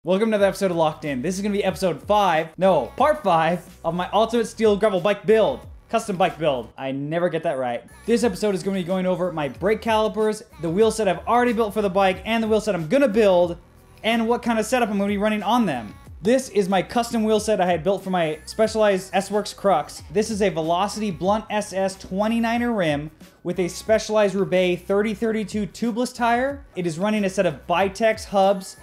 Welcome to another episode of Locked In. This is going to be part 5 of my Ultimate Steel Gravel Bike build. Custom bike build. I never get that right. This episode is going to be going over my brake calipers, the wheel set I've already built for the bike, and the wheel set I'm going to build, and what kind of setup I'm going to be running on them. This is my custom wheel set I had built for my Specialized S-Works Crux. This is a Velocity Blunt SS 29er rim with a Specialized Roubaix 3032 tubeless tire. It is running a set of Bitex hubs,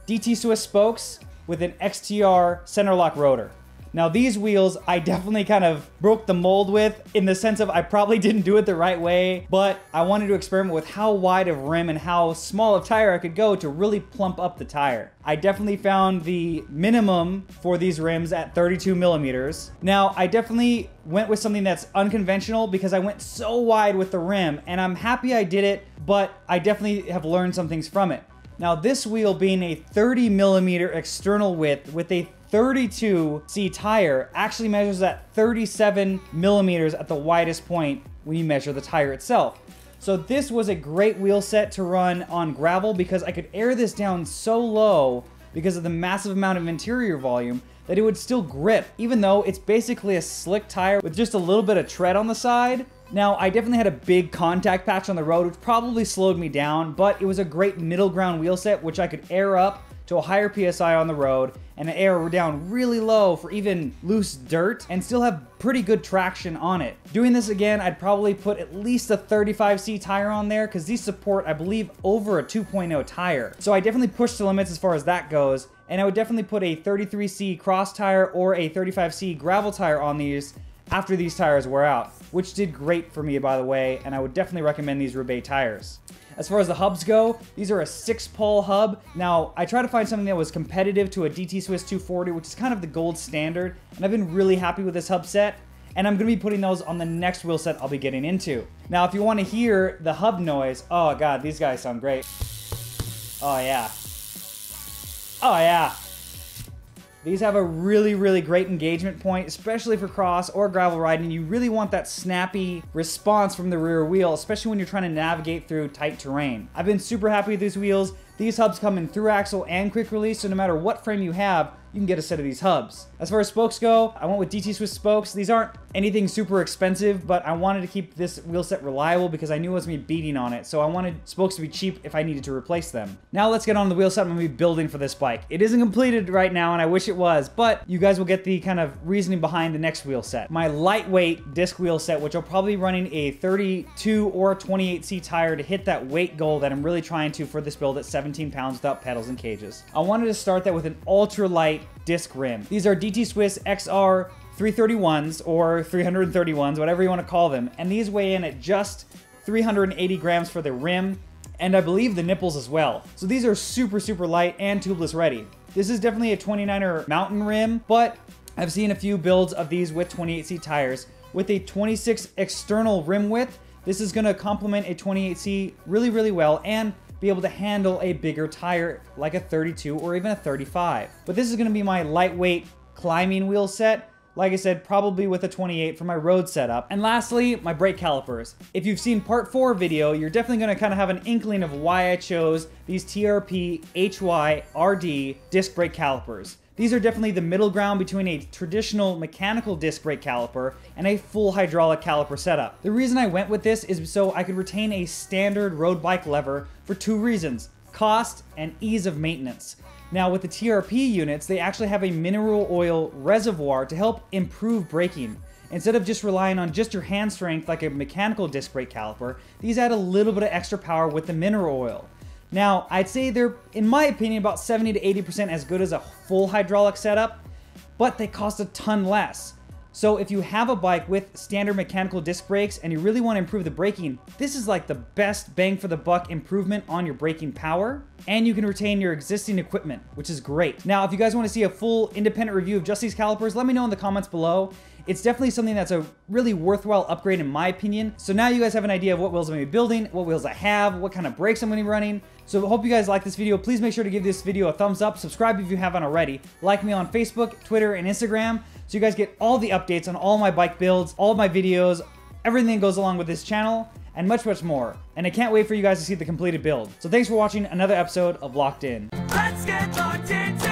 DT Swiss spokes with an XTR center lock rotor. Now these wheels I definitely kind of broke the mold with, in the sense of I probably didn't do it the right way, but I wanted to experiment with how wide of rim and how small of tire I could go to really plump up the tire. I definitely found the minimum for these rims at 32 millimeters. Now I definitely went with something that's unconventional because I went so wide with the rim, and I'm happy I did it, but I definitely have learned some things from it. Now this wheel being a 30 millimeter external width with a 32C tire actually measures at 37 millimeters at the widest point when you measure the tire itself. So this was a great wheel set to run on gravel because I could air this down so low because of the massive amount of interior volume that it would still grip, even though it's basically a slick tire with just a little bit of tread on the side. Now, I definitely had a big contact patch on the road, which probably slowed me down, but it was a great middle ground wheel set, which I could air up to a higher PSI on the road and air down really low for even loose dirt and still have pretty good traction on it. Doing this again, I'd probably put at least a 35C tire on there because these support, I believe, over a 2.0 tire. So I definitely pushed the limits as far as that goes, and I would definitely put a 33C cross tire or a 35C gravel tire on these after these tires wear out, which did great for me, by the way, and I would definitely recommend these Roubaix tires. As far as the hubs go, these are a 6-pole hub. Now, I tried to find something that was competitive to a DT Swiss 240, which is kind of the gold standard, and I've been really happy with this hub set, and I'm going to be putting those on the next wheel set I'll be getting into. Now, if you want to hear the hub noise, oh god, these guys sound great. Oh yeah. Oh yeah. These have a really great engagement point, especially for cross or gravel riding. You really want that snappy response from the rear wheel, especially when you're trying to navigate through tight terrain. I've been super happy with these wheels. These hubs come in through axle and quick release, so no matter what frame you have, you can get a set of these hubs. As far as spokes go, I went with DT Swiss spokes. These aren't anything super expensive, but I wanted to keep this wheel set reliable because I knew it was going to be beating on it, so I wanted spokes to be cheap if I needed to replace them. Now let's get on the wheel set I'm going to be building for this bike. It isn't completed right now, and I wish it was, but you guys will get the kind of reasoning behind the next wheel set. My lightweight disc wheel set, which I'll probably be running a 32 or 28C tire to hit that weight goal that I'm really trying to for this build at 17 pounds without pedals and cages. I wanted to start that with an ultra-light disc rim. These are DT Swiss XR 331s or 331s, whatever you want to call them, and these weigh in at just 380 grams for the rim, and I believe the nipples as well. So these are super light and tubeless ready. This is definitely a 29er mountain rim, but I've seen a few builds of these with 28C tires. With a 26 external rim width, this is going to complement a 28C really well and be able to handle a bigger tire like a 32 or even a 35. But this is going to be my lightweight climbing wheel set. Like I said, probably with a 28 for my road setup. And lastly, my brake calipers. If you've seen part 4 video, you're definitely going to kind of have an inkling of why I chose these TRP HY RD disc brake calipers. These are definitely the middle ground between a traditional mechanical disc brake caliper and a full hydraulic caliper setup. The reason I went with this is so I could retain a standard road bike lever for 2 reasons: cost and ease of maintenance. Now with the TRP units, they actually have a mineral oil reservoir to help improve braking. Instead of just relying on just your hand strength like a mechanical disc brake caliper, these add a little bit of extra power with the mineral oil. Now, I'd say they're, in my opinion, about 70 to 80% as good as a full hydraulic setup, but they cost a ton less. So if you have a bike with standard mechanical disc brakes and you really want to improve the braking, this is like the best bang for the buck improvement on your braking power, and you can retain your existing equipment, which is great. Now, if you guys want to see a full independent review of just these calipers, let me know in the comments below. It's definitely something that's a really worthwhile upgrade in my opinion. So now you guys have an idea of what wheels I'm going to be building, what wheels I have, what kind of brakes I'm going to be running. So I hope you guys like this video. Please make sure to give this video a thumbs up, subscribe if you haven't already, like me on Facebook, Twitter, and Instagram, so you guys get all the updates on all my bike builds, all of my videos, everything that goes along with this channel, and much more. And I can't wait for you guys to see the completed build. So thanks for watching another episode of Locked In. Let's get locked in.